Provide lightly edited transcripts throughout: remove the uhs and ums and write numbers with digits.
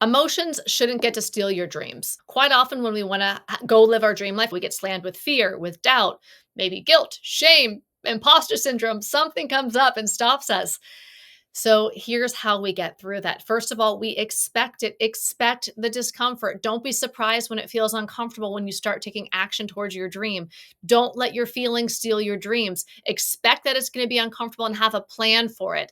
Emotions shouldn't get to steal your dreams. Quite often, when we want to go live our dream life, we get slammed with fear, with doubt, maybe guilt, shame, imposter syndrome. Something comes up and stops us. So here's how we get through that. First of all, we expect it. Expect the discomfort. Don't be surprised when it feels uncomfortable when you start taking action towards your dream. Don't let your feelings steal your dreams. Expect that it's going to be uncomfortable and have a plan for it.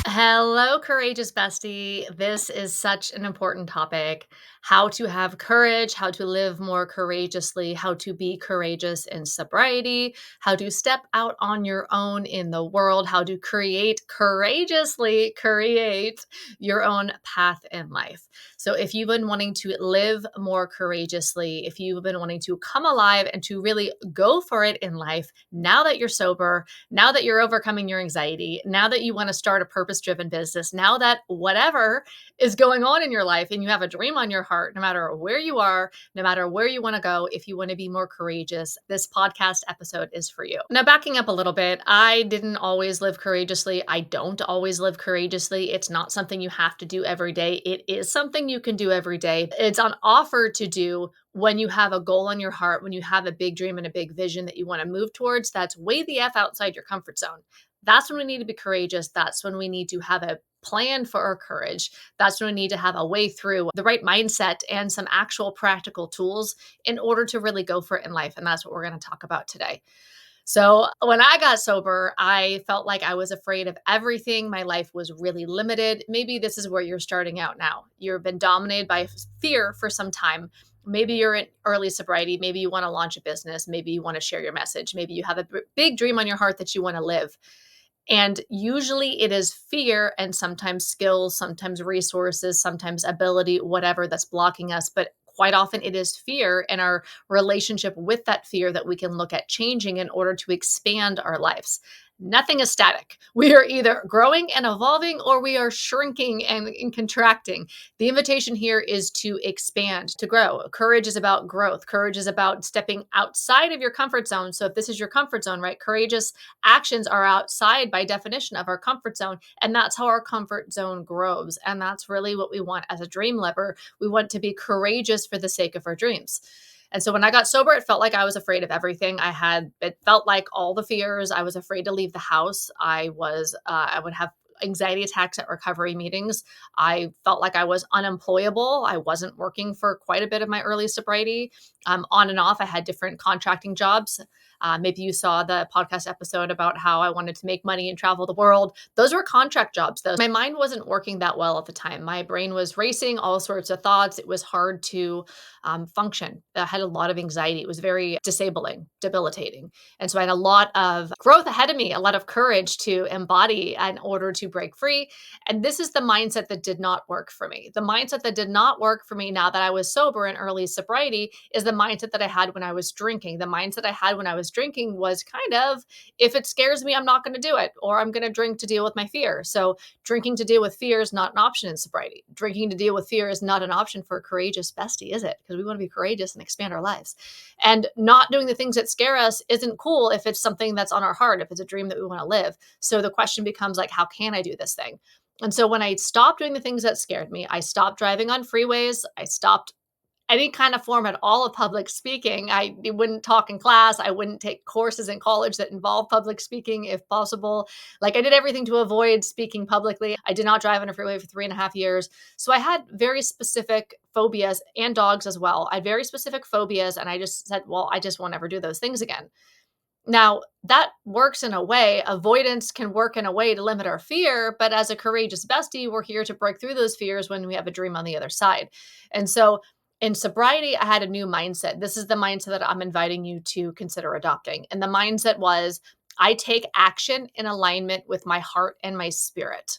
Hello, courageous bestie. This is such an important topic. How to have courage, how to live more courageously, how to be courageous in sobriety, how to step out on your own in the world, how to courageously create your own path in life. So, if you've been wanting to live more courageously, if you've been wanting to come alive and to really go for it in life, now that you're sober, now that you're overcoming your anxiety, now that you want to start a purpose driven business, now that whatever is going on in your life and you have a dream on your heart, no matter where you are, no matter where you want to go, if you want to be more courageous, this podcast episode is for you. Now, backing up a little bit, I didn't always live courageously. I don't always live courageously. It's not something you have to do every day. It is something you can do every day. It's on offer to do when you have a goal on your heart, when you have a big dream and a big vision that you want to move towards, that's way the F outside your comfort zone. That's when we need to be courageous. That's when we need to have a plan for our courage. That's when we need to have a way through the right mindset and some actual practical tools in order to really go for it in life. And that's what we're going to talk about today. So, when I got sober, I felt like I was afraid of everything. My life was really limited. Maybe this is where you're starting out now. You've been dominated by fear for some time. Maybe you're in early sobriety. Maybe you want to launch a business. Maybe you want to share your message. Maybe you have a big dream on your heart that you want to live. And usually it is fear and sometimes skills, sometimes resources, sometimes ability, whatever that's blocking us. But quite often it is fear and our relationship with that fear that we can look at changing in order to expand our lives. Nothing is static. We are either growing and evolving or we are shrinking and contracting. The invitation here is to expand, to grow. Courage is about growth. Courage is about stepping outside of your comfort zone. So if this is your comfort zone, right? Courageous actions are outside by definition of our comfort zone. And that's how our comfort zone grows. And that's really what we want as a dream lever. We want to be courageous for the sake of our dreams. And so when I got sober, it felt like I was afraid of everything. It felt like all the fears. I was afraid to leave the house. I would have anxiety attacks at recovery meetings. I felt like I was unemployable. I wasn't working for quite a bit of my early sobriety. On and off, I had different contracting jobs. Maybe you saw the podcast episode about how I wanted to make money and travel the world. Those were contract jobs, though. My mind wasn't working that well at the time. My brain was racing, all sorts of thoughts. It was hard to function. I had a lot of anxiety. It was very disabling, debilitating. And so I had a lot of growth ahead of me, a lot of courage to embody in order to break free. And this is the mindset that did not work for me. The mindset that did not work for me now that I was sober in early sobriety is the mindset that I had when I was drinking. The mindset I had when I was drinking was kind of, if it scares me, I'm not going to do it, or I'm going to drink to deal with my fear. So drinking to deal with fear is not an option in sobriety. Drinking to deal with fear is not an option for a courageous bestie, is it? Because we want to be courageous and expand our lives. And not doing the things that scare us isn't cool if it's something that's on our heart, if it's a dream that we want to live. So the question becomes like, how can I do this thing? And so when I stopped doing the things that scared me, I stopped driving on freeways. I stopped any kind of form at all of public speaking. I wouldn't talk in class. I wouldn't take courses in college that involve public speaking if possible. Like I did everything to avoid speaking publicly. I did not drive on a freeway for 3.5 years. So I had very specific phobias and dogs as well. I had very specific phobias. And I just said, well, I just won't ever do those things again. Now, that works in a way. Avoidance can work in a way to limit our fear, but as a courageous bestie, we're here to break through those fears when we have a dream on the other side. And so in sobriety, I had a new mindset. This is the mindset that I'm inviting you to consider adopting. And the mindset was I take action in alignment with my heart and my spirit.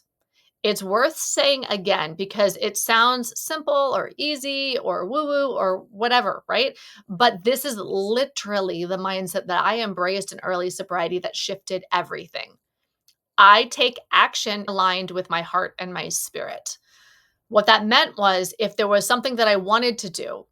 It's worth saying again because it sounds simple or easy or woo woo or whatever, right? But this is literally the mindset that I embraced in early sobriety that shifted everything. I take action aligned with my heart and my spirit. What that meant was if there was something that I wanted to do,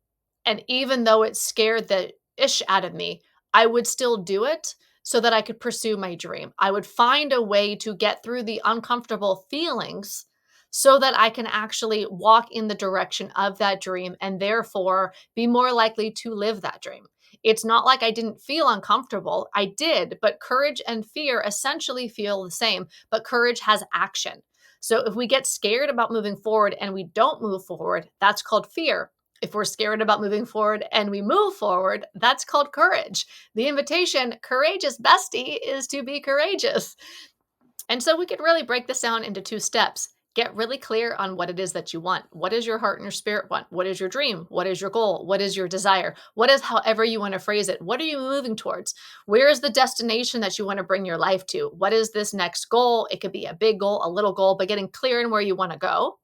and even though it scared the ish out of me, I would still do it so that I could pursue my dream. I would find a way to get through the uncomfortable feelings so that I can actually walk in the direction of that dream and therefore be more likely to live that dream. It's not like I didn't feel uncomfortable. I did, but courage and fear essentially feel the same, but courage has action. So if we get scared about moving forward and we don't move forward, that's called fear. If we're scared about moving forward and we move forward, that's called courage. The invitation, courageous bestie, is to be courageous. And so we could really break this down into two steps. Get really clear on what it is that you want. What does your heart and your spirit want? What is your dream? What is your goal? What is your desire? What is, however you want to phrase it? What are you moving towards? Where is the destination that you want to bring your life to? What is this next goal? It could be a big goal, a little goal, but getting clear in where you want to go.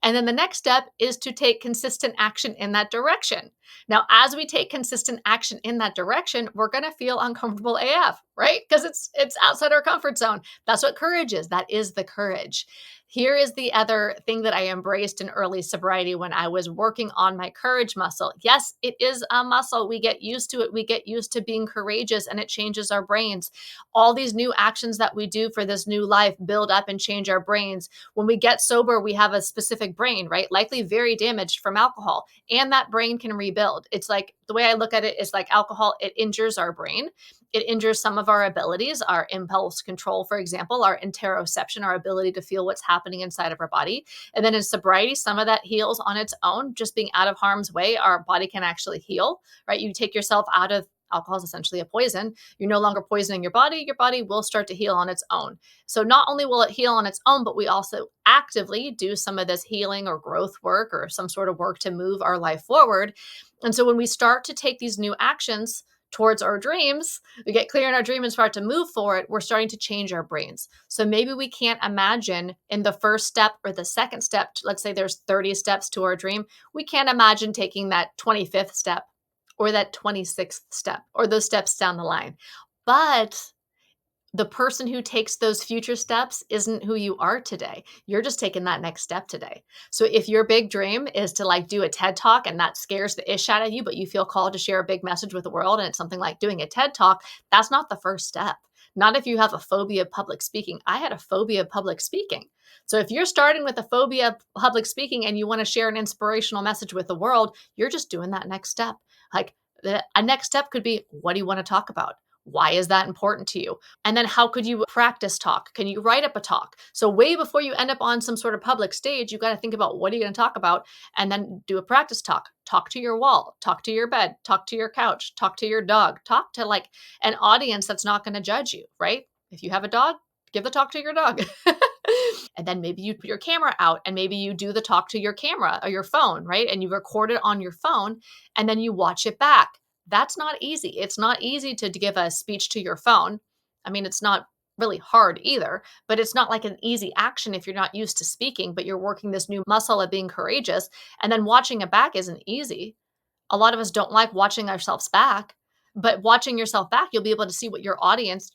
And then the next step is to take consistent action in that direction. Now, as we take consistent action in that direction, we're going to feel uncomfortable AF, right? Because it's outside our comfort zone. That's what courage is. That is the courage. Here is the other thing that I embraced in early sobriety when I was working on my courage muscle. Yes, it is a muscle. We get used to it. We get used to being courageous and it changes our brains. All these new actions that we do for this new life build up and change our brains. When we get sober, we have a specific brain, right? Likely very damaged from alcohol, and that brain can rebuild. It's like the way I look at it is like alcohol, it injures our brain. It injures some of our abilities, our impulse control, for example, our interoception, our ability to feel what's happening inside of our body. And then in sobriety, some of that heals on its own. Just being out of harm's way, our body can actually heal, right? You take yourself out of alcohol is essentially a poison. You're no longer poisoning your body will start to heal on its own. So not only will it heal on its own, but we also actively do some of this healing or growth work or some sort of work to move our life forward. And so when we start to take these new actions towards our dreams, we get clear in our dream and start to move forward, we're starting to change our brains. So maybe we can't imagine in the first step or the second step, let's say there's 30 steps to our dream, we can't imagine taking that 25th step or that 26th step or those steps down the line. But the person who takes those future steps isn't who you are today. You're just taking that next step today. So if your big dream is to like do a TED talk and that scares the ish out of you, but you feel called to share a big message with the world and it's something like doing a TED talk, that's not the first step. Not if you have a phobia of public speaking. I had a phobia of public speaking. So if you're starting with a phobia of public speaking and you want to share an inspirational message with the world, you're just doing that next step. Like a next step could be, what do you want to talk about? Why is that important to you? And then how could you practice talk? Can you write up a talk? So way before you end up on some sort of public stage, you got to think about what are you going to talk about and then do a practice talk. Talk to your wall, talk to your bed, talk to your couch, talk to your dog, talk to like an audience that's not going to judge you, right? If you have a dog, give the talk to your dog. And then maybe you put your camera out and maybe you do the talk to your camera or your phone, right? And you record it on your phone and then you watch it back. That's not easy. It's not easy to give a speech to your phone. I mean, it's not really hard either, but it's not like an easy action if you're not used to speaking, but you're working this new muscle of being courageous. And then watching it back isn't easy. A lot of us don't like watching ourselves back, but watching yourself back, you'll be able to see what your audience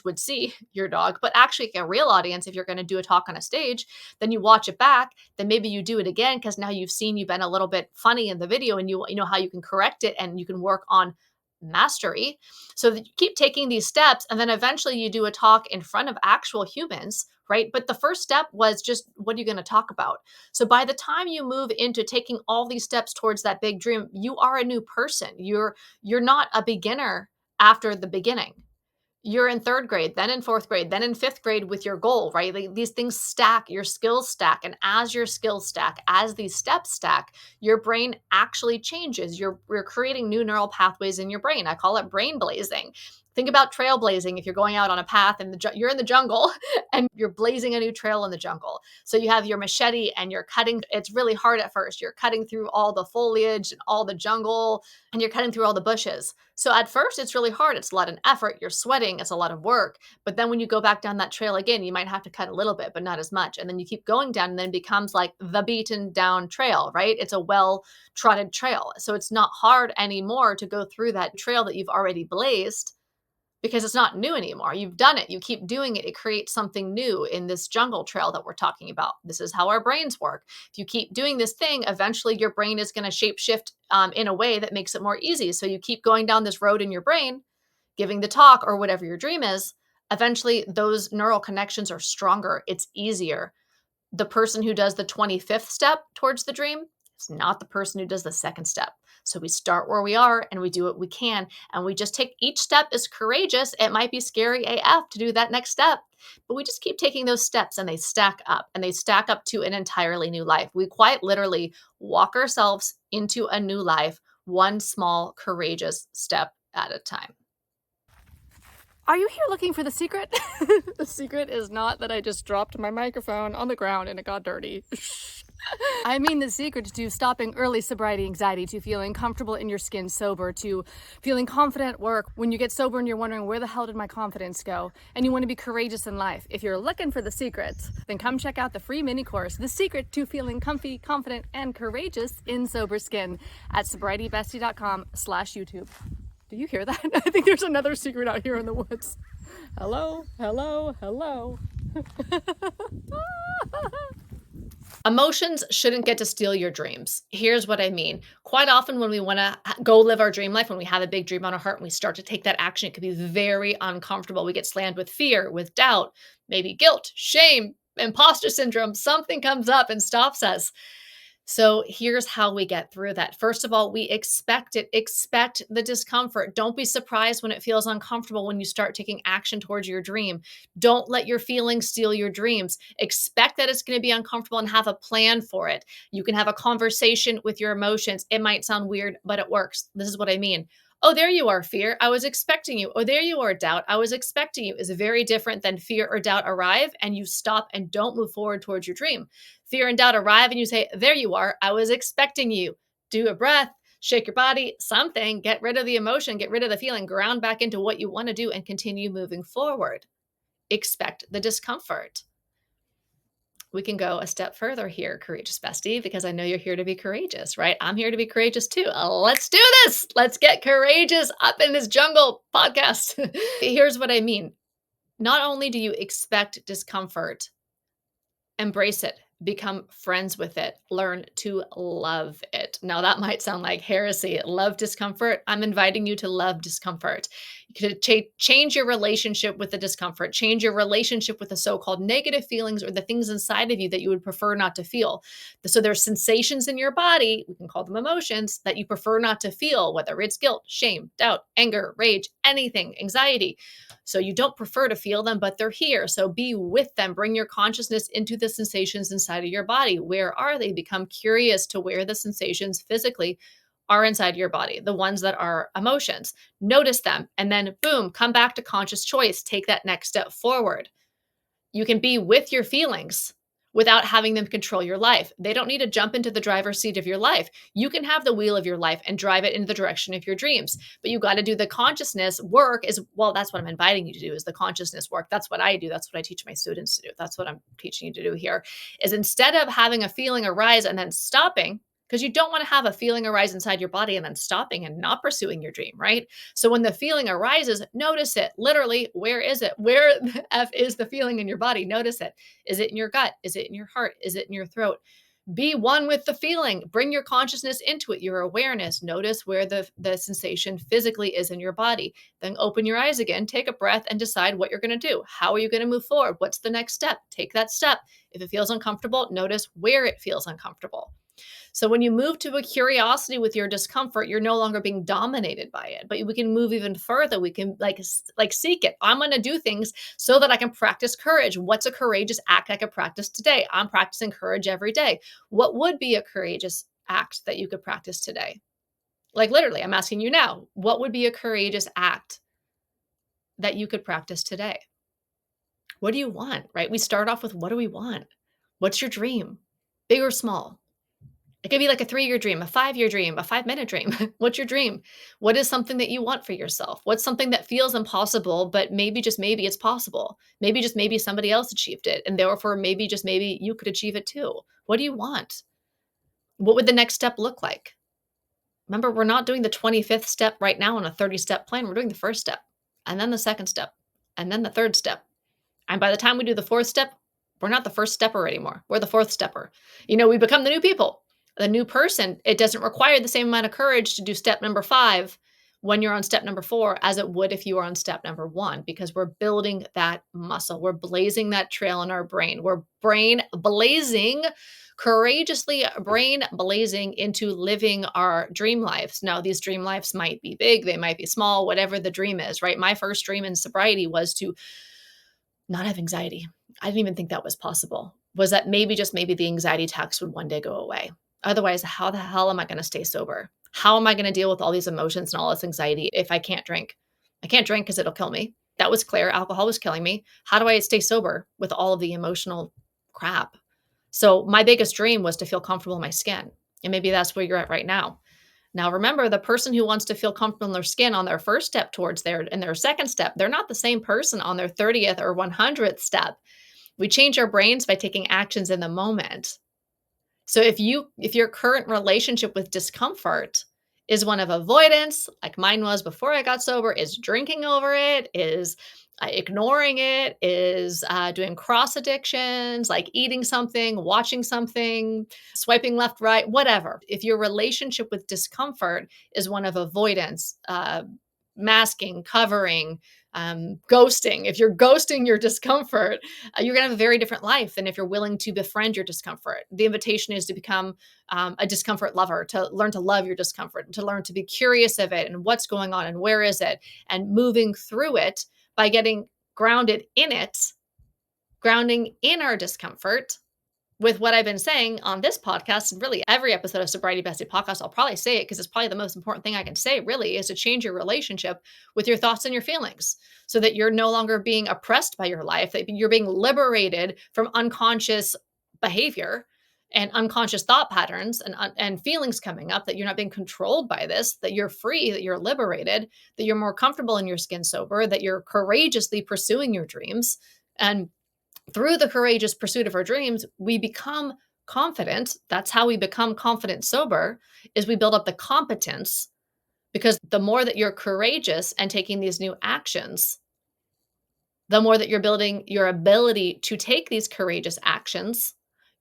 would see, your dog, but actually a real audience, if you're going to do a talk on a stage, then you watch it back, then maybe you do it again because now you've been a little bit funny in the video and you know how you can correct it and you can work on mastery. So that you keep taking these steps and then eventually you do a talk in front of actual humans, right? But the first step was just, what are you going to talk about? So by the time you move into taking all these steps towards that big dream, you are a new person. You're not a beginner after the beginning. You're in third grade, then in fourth grade, then in fifth grade with your goal, right? Like these things stack, your skills stack. And as your skills stack, as these steps stack, your brain actually changes. You're creating new neural pathways in your brain. I call it brain blazing. Think about trailblazing. If you're going out on a path and you're in the jungle and you're blazing a new trail in the jungle. So you have your machete and you're cutting. It's really hard at first. You're cutting through all the foliage and all the jungle and you're cutting through all the bushes. So at first, it's really hard. It's a lot of effort. You're sweating. It's a lot of work. But then when you go back down that trail again, you might have to cut a little bit, but not as much. And then you keep going down and then it becomes like the beaten down trail, right? It's a well trotted trail. So it's not hard anymore to go through that trail that you've already blazed because it's not new anymore. You've done it. You keep doing it. It creates something new in this jungle trail that we're talking about. This is how our brains work. If you keep doing this thing, eventually your brain is going to shape shift in a way that makes it more easy. So you keep going down this road in your brain, giving the talk or whatever your dream is. Eventually, those neural connections are stronger. It's easier. The person who does the 25th step towards the dream is not the person who does the second step. So we start where we are and we do what we can. And we just take each step as courageous. It might be scary AF to do that next step, but we just keep taking those steps and they stack up and they stack up to an entirely new life. We quite literally walk ourselves into a new life, one small courageous step at a time. Are you here looking for the secret? The secret is not that I just dropped my microphone on the ground and it got dirty. I mean the secret to stopping early sobriety anxiety, to feeling comfortable in your skin sober, to feeling confident at work when you get sober and you're wondering, where the hell did my confidence go? And you want to be courageous in life. If you're looking for the secret, then come check out the free mini course, The Secret to Feeling Comfy, Confident, and Courageous in Sober Skin at sobrietybestie.com/YouTube. Do you hear that? I think there's another secret out here in the woods. Hello, hello, hello. Emotions shouldn't get to steal your dreams. Here's what I mean. Quite often, when we want to go live our dream life, when we have a big dream on our heart and we start to take that action, it can be very uncomfortable. We get slammed with fear, with doubt, maybe guilt, shame, imposter syndrome. Something comes up and stops us. So here's how we get through that. First of all, we expect it. Expect the discomfort. Don't be surprised when it feels uncomfortable when you start taking action towards your dream. Don't let your feelings steal your dreams. Expect that it's going to be uncomfortable and have a plan for it. You can have a conversation with your emotions. It might sound weird, but it works. This is what I mean. Oh, there you are, fear. I was expecting you. Oh, there you are, doubt. I was expecting you is very different than fear or doubt arrive and you stop and don't move forward towards your dream. Fear and doubt arrive and you say, there you are. I was expecting you. Do a breath, shake your body, something, get rid of the emotion, get rid of the feeling, ground back into what you want to do and continue moving forward. Expect the discomfort. We can go a step further here, courageous bestie, because I know you're here to be courageous, right? I'm here to be courageous too. Let's do this. Let's get courageous up in this jungle podcast. Here's what I mean. Not only do you expect discomfort, embrace it, become friends with it, learn to love it. Now, that might sound like heresy. Love discomfort. I'm inviting you to love discomfort. You could change your relationship with the discomfort, change your relationship with the so-called negative feelings or the things inside of you that you would prefer not to feel. So there's sensations in your body, we can call them emotions, that you prefer not to feel, whether it's guilt, shame, doubt, anger, rage, anything, anxiety. So you don't prefer to feel them, but they're here. So be with them. Bring your consciousness into the sensations inside of your body. Where are they? Become curious to where the sensations physically are inside your body, the ones that are emotions. Notice them and then boom, come back to conscious choice. Take that next step forward. You can be with your feelings without having them control your life. They don't need to jump into the driver's seat of your life. You can have the wheel of your life and drive it in the direction of your dreams. But you got to do the consciousness work is, well, that's what I'm inviting you to do is the consciousness work. That's what I do. That's what I teach my students to do. That's what I'm teaching you to do here is instead of having a feeling arise and then stopping, because you don't want to have a feeling arise inside your body and then stopping and not pursuing your dream, right? So when the feeling arises, notice it. Literally, where is it? Where the F is the feeling in your body? Notice it. Is it in your gut? Is it in your heart? Is it in your throat? Be one with the feeling. Bring your consciousness into it, your awareness. Notice where the sensation physically is in your body. Then open your eyes again, take a breath, and decide what you're going to do. How are you going to move forward? What's the next step? Take that step. If it feels uncomfortable, notice where it feels uncomfortable. So when you move to a curiosity with your discomfort, you're no longer being dominated by it, but we can move even further. We can like seek it. I'm going to do things so that I can practice courage. What's a courageous act I could practice today? I'm practicing courage every day. What would be a courageous act that you could practice today? Like literally, I'm asking you now, what would be a courageous act that you could practice today? What do you want, right? We start off with what do we want? What's your dream? Big or small? It could be like a 3-year dream, a 5-year dream, a 5-minute dream. What's your dream? What is something that you want for yourself? What's something that feels impossible, but maybe just maybe it's possible? Maybe just maybe somebody else achieved it. And therefore, maybe just maybe you could achieve it too. What do you want? What would the next step look like? Remember, we're not doing the 25th step right now on a 30-step plan. We're doing the first step, and then the second step, and then the third step. And by the time we do the fourth step, we're not the first stepper anymore. We're the fourth stepper. We become the new people. The new person, it doesn't require the same amount of courage to do step number 5 when you're on step number 4 as it would if you were on step number 1, because we're building that muscle. We're blazing that trail in our brain. We're brain blazing, courageously brain blazing into living our dream lives. Now, these dream lives might be big, they might be small, whatever the dream is, right? My first dream in sobriety was to not have anxiety. I didn't even think that was possible. Was that maybe, just maybe, the anxiety attacks would one day go away. Otherwise, how the hell am I going to stay sober? How am I going to deal with all these emotions and all this anxiety if I can't drink? I can't drink because it'll kill me. That was clear. Alcohol was killing me. How do I stay sober with all of the emotional crap? So, my biggest dream was to feel comfortable in my skin. And maybe that's where you're at right now. Now, remember, the person who wants to feel comfortable in their skin on their first step towards their second step, they're not the same person on their 30th or 100th step. We change our brains by taking actions in the moment. So if your current relationship with discomfort is one of avoidance, like mine was before I got sober, is drinking over it, is ignoring it, is doing cross addictions, like eating something, watching something, swiping left, right, whatever. If your relationship with discomfort is one of avoidance, masking, covering, ghosting, if you're ghosting your discomfort, you're going to have a very different life than if you're willing to befriend your discomfort. The invitation is to become a discomfort lover, to learn to love your discomfort, to learn to be curious of it and what's going on and where is it, and moving through it by getting grounded in it, grounding in our discomfort. With what I've been saying on this podcast, and really every episode of Sobriety Bestie podcast, I'll probably say it because it's probably the most important thing I can say, really, is to change your relationship with your thoughts and your feelings so that you're no longer being oppressed by your life, that you're being liberated from unconscious behavior and unconscious thought patterns and feelings coming up, that you're not being controlled by this, that you're free, that you're liberated, that you're more comfortable in your skin sober, that you're courageously pursuing your dreams. And through the courageous pursuit of our dreams, we become confident. That's how we become confident sober, is we build up the competence, because the more that you're courageous and taking these new actions, the more that you're building your ability to take these courageous actions,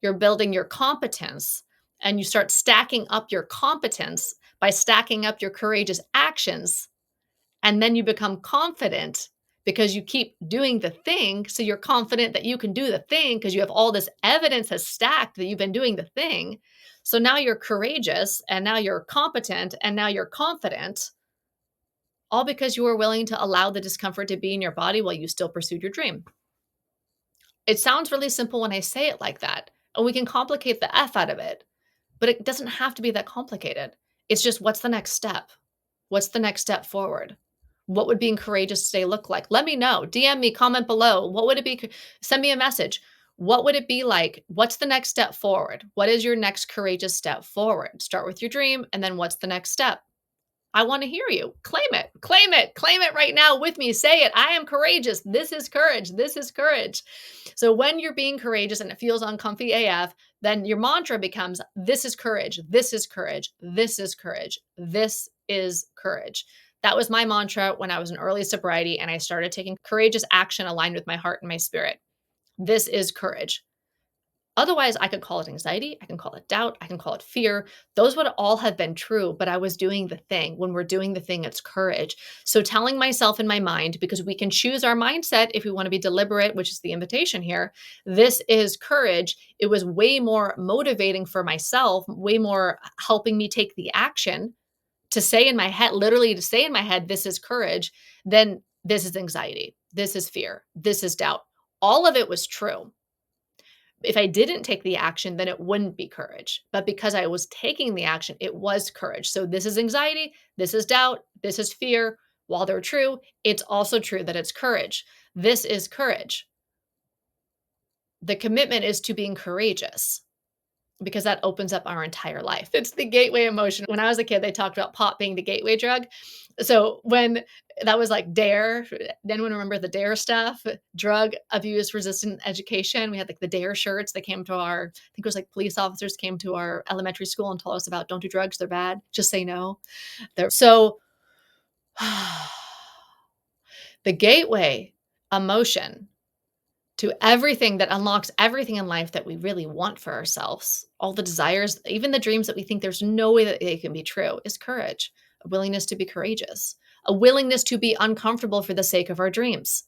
you're building your competence, and you start stacking up your competence by stacking up your courageous actions. And then you become confident because you keep doing the thing. So you're confident that you can do the thing because you have all this evidence has stacked that you've been doing the thing. So now you're courageous and now you're competent and now you're confident, all because you were willing to allow the discomfort to be in your body while you still pursued your dream. It sounds really simple when I say it like that, and we can complicate the F out of it, but it doesn't have to be that complicated. It's just, what's the next step? What's the next step forward? What would being courageous today look like? Let me know. DM me, comment below. What would it be? Send me a message. What would it be like? What's the next step forward? What is your next courageous step forward? Start with your dream, and then what's the next step? I want to hear you. Claim it. Claim it. Claim it right now with me. Say it. I am courageous. This is courage. This is courage. So when you're being courageous and it feels uncomfy AF, then your mantra becomes, this is courage. This is courage. This is courage. This is courage. That was my mantra when I was in early sobriety and I started taking courageous action aligned with my heart and my spirit. This is courage. Otherwise, I could call it anxiety, I can call it doubt, I can call it fear. Those would all have been true, but I was doing the thing. When we're doing the thing, it's courage. So telling myself in my mind, because we can choose our mindset if we want to be deliberate, which is the invitation here, this is courage. It was way more motivating for myself, way more helping me take the action to say in my head, literally to say in my head, this is courage, than this is anxiety, this is fear, this is doubt. All of it was true. If I didn't take the action, then it wouldn't be courage. But because I was taking the action, it was courage. So this is anxiety, this is doubt, this is fear. While they're true, it's also true that it's courage. This is courage. The commitment is to being courageous, because that opens up our entire life. It's the gateway emotion. When I was a kid, they talked about pot being the gateway drug. So when that was like DARE, anyone remember the DARE stuff? Drug abuse resistant education. We had like the DARE shirts. They came to our, I think it was like police officers came to our elementary school and told us about, don't do drugs, they're bad. Just say no. So the gateway emotion to everything that unlocks everything in life that we really want for ourselves, all the desires, even the dreams that we think there's no way that they can be true, is courage. a willingness to be courageous, a willingness to be uncomfortable for the sake of our dreams.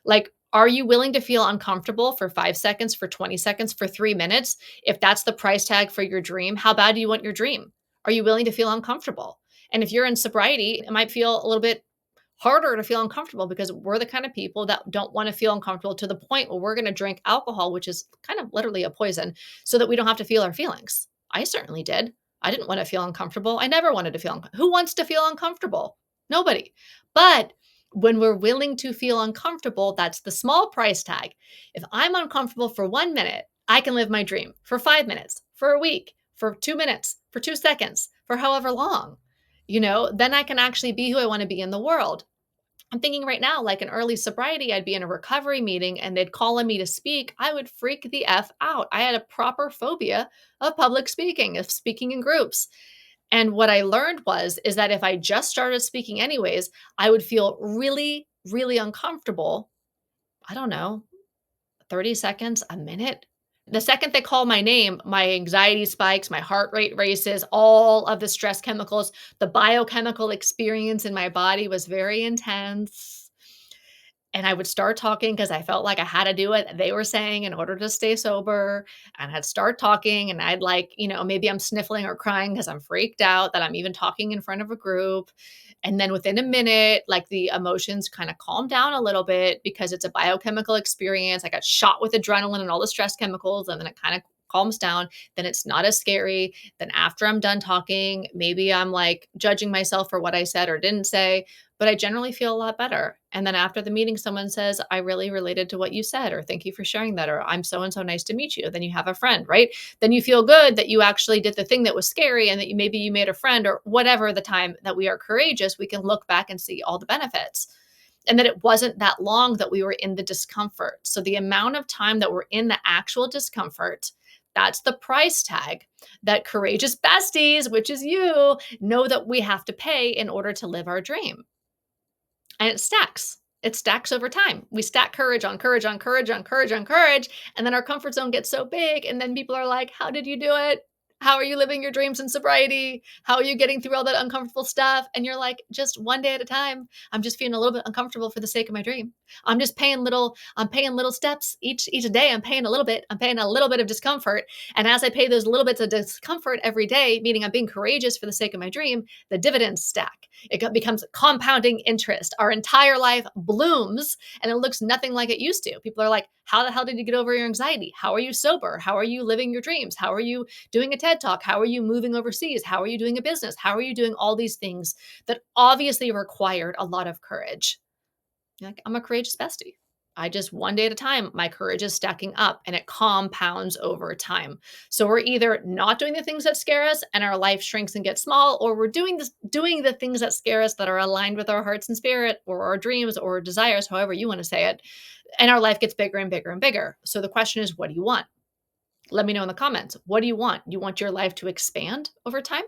Like, are you willing to feel uncomfortable for 5 seconds, for 20 seconds, for 3 minutes? If that's the price tag for your dream, how bad do you want your dream? Are you willing to feel uncomfortable? And if you're in sobriety, it might feel a little bit harder to feel uncomfortable because we're the kind of people that don't want to feel uncomfortable to the point where we're going to drink alcohol, which is kind of literally a poison, so that we don't have to feel our feelings. I certainly did. I didn't want to feel uncomfortable. I never wanted to feel uncomfortable. Who wants to feel uncomfortable? Nobody. But when we're willing to feel uncomfortable, that's the small price tag. If I'm uncomfortable for 1 minute, I can live my dream for 5 minutes, for a week, for 2 minutes, for 2 seconds, for however long. Then I can actually be who I want to be in the world. I'm thinking right now, like in early sobriety, I'd be in a recovery meeting and they'd call on me to speak. I would freak the F out. I had a proper phobia of public speaking, of speaking in groups. And what I learned is that if I just started speaking anyways, I would feel really, really uncomfortable. I don't know, 30 seconds, a minute. The second they call my name, my anxiety spikes, my heart rate races, all of the stress chemicals, the biochemical experience in my body was very intense. And I would start talking because I felt like I had to do what they were saying in order to stay sober. And I'd start talking and I'd maybe I'm sniffling or crying because I'm freaked out that I'm even talking in front of a group. And then within a minute, like the emotions kind of calm down a little bit because it's a biochemical experience. I got shot with adrenaline and all the stress chemicals, and then it kind of calms down. Then it's not as scary. Then after I'm done talking, maybe I'm like judging myself for what I said or didn't say, but I generally feel a lot better. And then after the meeting, someone says, I really related to what you said, or thank you for sharing that, or I'm so and so, nice to meet you. Then you have a friend, right? Then you feel good that you actually did the thing that was scary and that maybe you made a friend, or whatever. The time that we are courageous, we can look back and see all the benefits. And that it wasn't that long that we were in the discomfort. So the amount of time that we're in the actual discomfort, that's the price tag that courageous besties, which is you, know that we have to pay in order to live our dream. And it stacks. It stacks over time. We stack courage on courage on courage on courage on courage. And then our comfort zone gets so big. And then people are like, how did you do it? How are you living your dreams in sobriety? How are you getting through all that uncomfortable stuff? And you're like, just one day at a time. I'm just feeling a little bit uncomfortable for the sake of my dream. I'm paying little steps each day. I'm paying a little bit. I'm paying a little bit of discomfort. And as I pay those little bits of discomfort every day, meaning I'm being courageous for the sake of my dream, the dividends stack. It becomes compounding interest. Our entire life blooms and it looks nothing like it used to. People are like, how the hell did you get over your anxiety? How are you sober? How are you living your dreams? How are you doing a TED Talk? How are you moving overseas? How are you doing a business? How are you doing all these things that obviously required a lot of courage? You're like, I'm a courageous bestie. I just one day at a time, my courage is stacking up and it compounds over time. So we're either not doing the things that scare us and our life shrinks and gets small, or we're doing the things that scare us that are aligned with our hearts and spirit or our dreams or desires, however you want to say it, and our life gets bigger and bigger and bigger. So the question is, what do you want? Let me know in the comments. What do you want? You want your life to expand over time?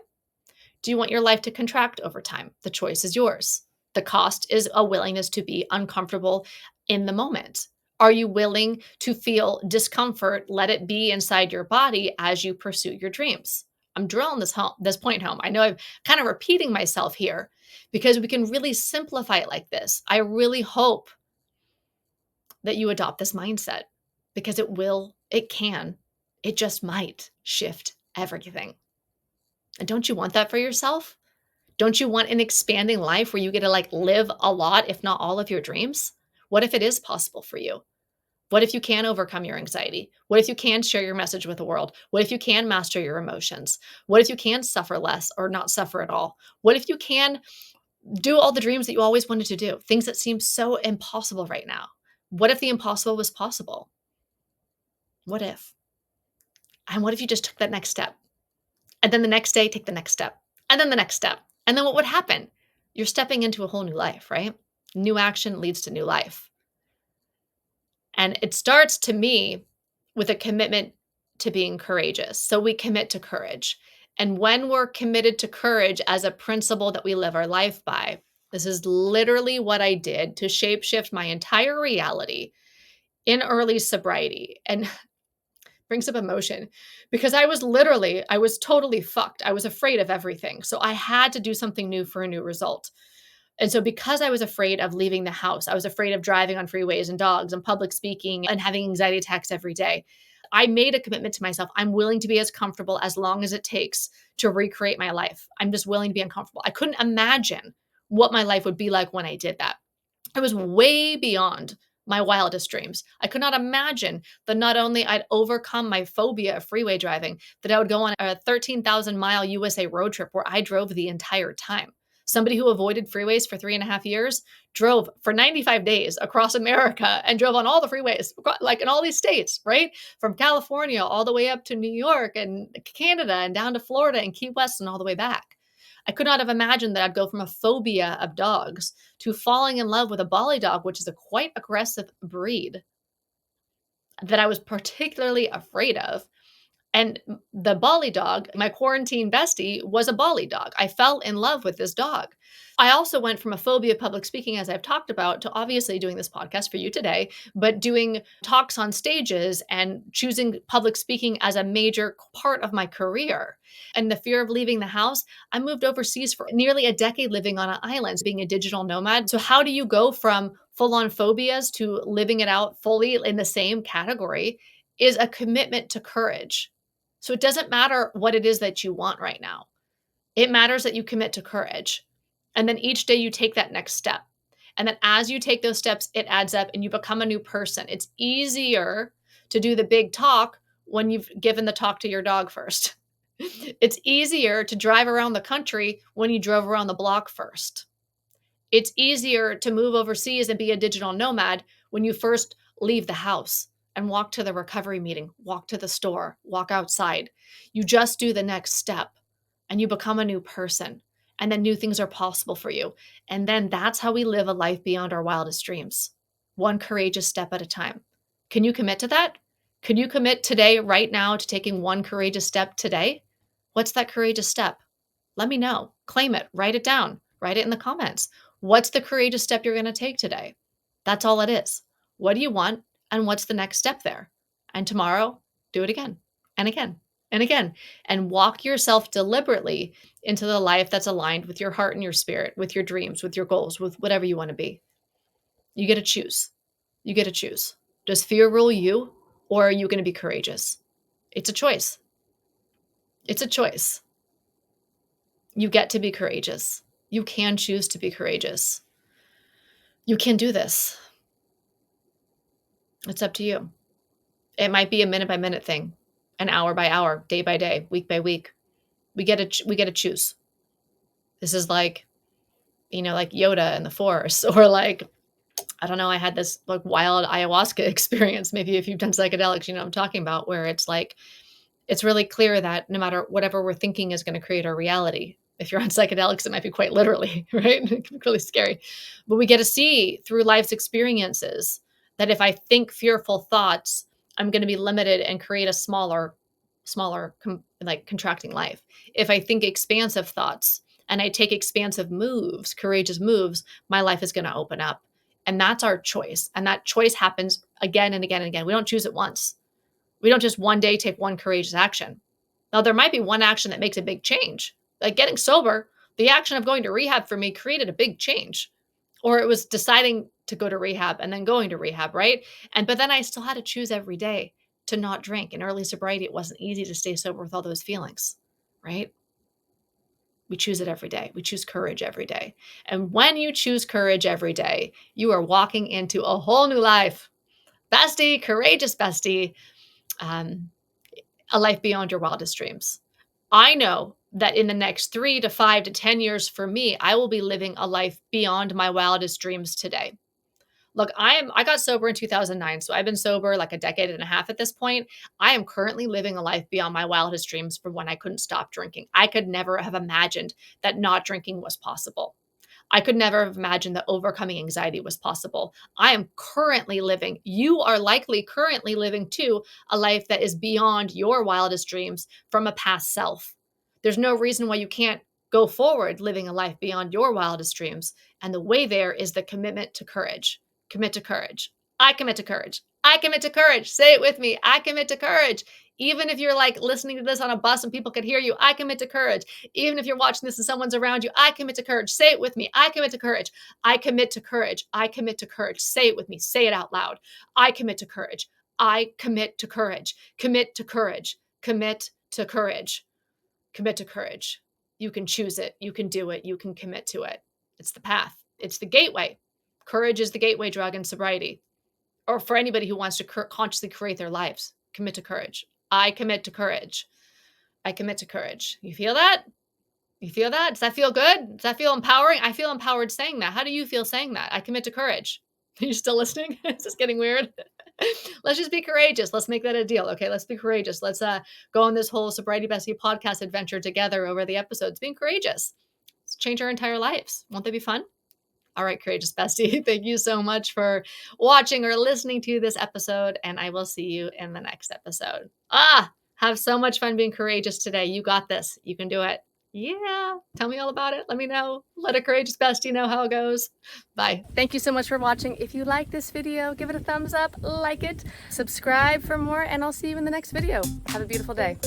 Do you want your life to contract over time? The choice is yours. The cost is a willingness to be uncomfortable in the moment. Are you willing to feel discomfort? Let it be inside your body as you pursue your dreams. I'm drilling this point home. I know I'm kind of repeating myself here because we can really simplify it like this. I really hope that you adopt this mindset because it can, it just might shift everything. And don't you want that for yourself? Don't you want an expanding life where you get to live a lot, if not all of your dreams? What if it is possible for you? What if you can overcome your anxiety? What if you can share your message with the world? What if you can master your emotions? What if you can suffer less or not suffer at all? What if you can do all the dreams that you always wanted to do? Things that seem so impossible right now. What if the impossible was possible? What if? And what if you just took that next step? And then the next day, take the next step. And then the next step. And then what would happen? You're stepping into a whole new life, right? New action leads to new life. And it starts to me with a commitment to being courageous. So we commit to courage. And when we're committed to courage as a principle that we live our life by, this is literally what I did to shapeshift my entire reality in early sobriety. And brings up emotion because I was totally fucked. I was afraid of everything. So I had to do something new for a new result. And so because I was afraid of leaving the house, I was afraid of driving on freeways and dogs and public speaking and having anxiety attacks every day. I made a commitment to myself. I'm willing to be as comfortable as long as it takes to recreate my life. I'm just willing to be uncomfortable. I couldn't imagine what my life would be like when I did that. It was way beyond my wildest dreams. I could not imagine that not only I'd overcome my phobia of freeway driving, that I would go on a 13,000-mile USA road trip where I drove the entire time. Somebody who avoided freeways for 3.5 years drove for 95 days across America and drove on all the freeways, like in all these states, right? From California all the way up to New York and Canada and down to Florida and Key West and all the way back. I could not have imagined that I'd go from a phobia of dogs to falling in love with a Bali dog, which is a quite aggressive breed that I was particularly afraid of. And the Bali dog, my quarantine bestie, was a Bali dog. I fell in love with this dog. I also went from a phobia of public speaking, as I've talked about, to obviously doing this podcast for you today, but doing talks on stages and choosing public speaking as a major part of my career. And the fear of leaving the house, I moved overseas for nearly a decade living on an island, being a digital nomad. So, how do you go from full on phobias to living it out fully in the same category? Is a commitment to courage. So, it doesn't matter what it is that you want right now. It matters that you commit to courage. And then each day you take that next step. And then as you take those steps, it adds up and you become a new person. It's easier to do the big talk when you've given the talk to your dog first. It's easier to drive around the country when you drove around the block first. It's easier to move overseas and be a digital nomad when you first leave the house and walk to the recovery meeting, walk to the store, walk outside. You just do the next step and you become a new person. And then new things are possible for you. And then that's how we live a life beyond our wildest dreams, one courageous step at a time. Can you commit to that? Can you commit today, right now, to taking one courageous step today? What's that courageous step? Let me know. Claim it. Write it down. Write it in the comments. What's the courageous step you're going to take today? That's all it is. What do you want? And what's the next step there? And tomorrow, do it again and again and again. And walk yourself deliberately into the life that's aligned with your heart and your spirit, with your dreams, with your goals, with whatever you want to be. You get to choose. You get to choose. Does fear rule you, or are you going to be courageous? It's a choice. It's a choice. You get to be courageous. You can choose to be courageous. You can do this. It's up to you. It might be a minute by minute thing, an hour by hour, day by day, week by week. We get to choose. This is like, like Yoda in the Force, or like, I don't know. I had this like wild ayahuasca experience. Maybe if you've done psychedelics, you know what I'm talking about, where it's like, it's really clear that no matter whatever we're thinking is going to create our reality. If you're on psychedelics, it might be quite literally, right? It can be really scary. But we get to see through life's experiences that if I think fearful thoughts, I'm going to be limited and create a smaller, like contracting life. If I think expansive thoughts and I take expansive moves, courageous moves, my life is going to open up. And that's our choice. And that choice happens again and again and again. We don't choose it once. We don't just one day take one courageous action. Now, there might be one action that makes a big change. Like getting sober, the action of going to rehab for me created a big change. Or it was deciding to go to rehab and then going to rehab, right? But then I still had to choose every day to not drink. In early sobriety, it wasn't easy to stay sober with all those feelings, right? We choose it every day. We choose courage every day. And when you choose courage every day, you are walking into a whole new life. Bestie, courageous bestie. A life beyond your wildest dreams. I know that in the next 3 to 5 to 10 years for me, I will be living a life beyond my wildest dreams today. Look, I got sober in 2009, so I've been sober like a decade and a half at this point. I am currently living a life beyond my wildest dreams from when I couldn't stop drinking. I could never have imagined that not drinking was possible. I could never have imagined that overcoming anxiety was possible. I am currently living, you are likely currently living too, a life that is beyond your wildest dreams from a past self. There's no reason why you can't go forward living a life beyond your wildest dreams. And the way there is the commitment to courage. Commit to courage. I commit to courage. I commit to courage. Say it with me. I commit to courage. Even if you're like listening to this on a bus and people can hear you, I commit to courage. Even if you're watching this and someone's around you, I commit to courage. Say it with me. I commit to courage. I commit to courage. I commit to courage. Say it with me. Say it out loud. I commit to courage. I commit to courage. Commit to courage. Commit to courage. Commit to courage. You can choose it. You can do it. You can commit to it. It's the path. It's the gateway. Courage is the gateway drug in sobriety, or for anybody who wants to consciously create their lives. Commit to courage. I commit to courage. I commit to courage. You feel that? You feel that? Does that feel good? Does that feel empowering? I feel empowered saying that. How do you feel saying that? I commit to courage. Are you still listening? Is this getting weird? Let's just be courageous. Let's make that a deal. Okay, let's be courageous. Let's go on this whole Sobriety Bestie podcast adventure together over the episodes. Being courageous. Let's change our entire lives. Won't they be fun? All right, courageous bestie. Thank you so much for watching or listening to this episode, and I will see you in the next episode. Have so much fun being courageous today. You got this. You can do it. Yeah. Tell me all about it. Let me know. Let a courageous bestie know how it goes. Bye. Thank you so much for watching. If you like this video, give it a thumbs up, like it, subscribe for more, and I'll see you in the next video. Have a beautiful day.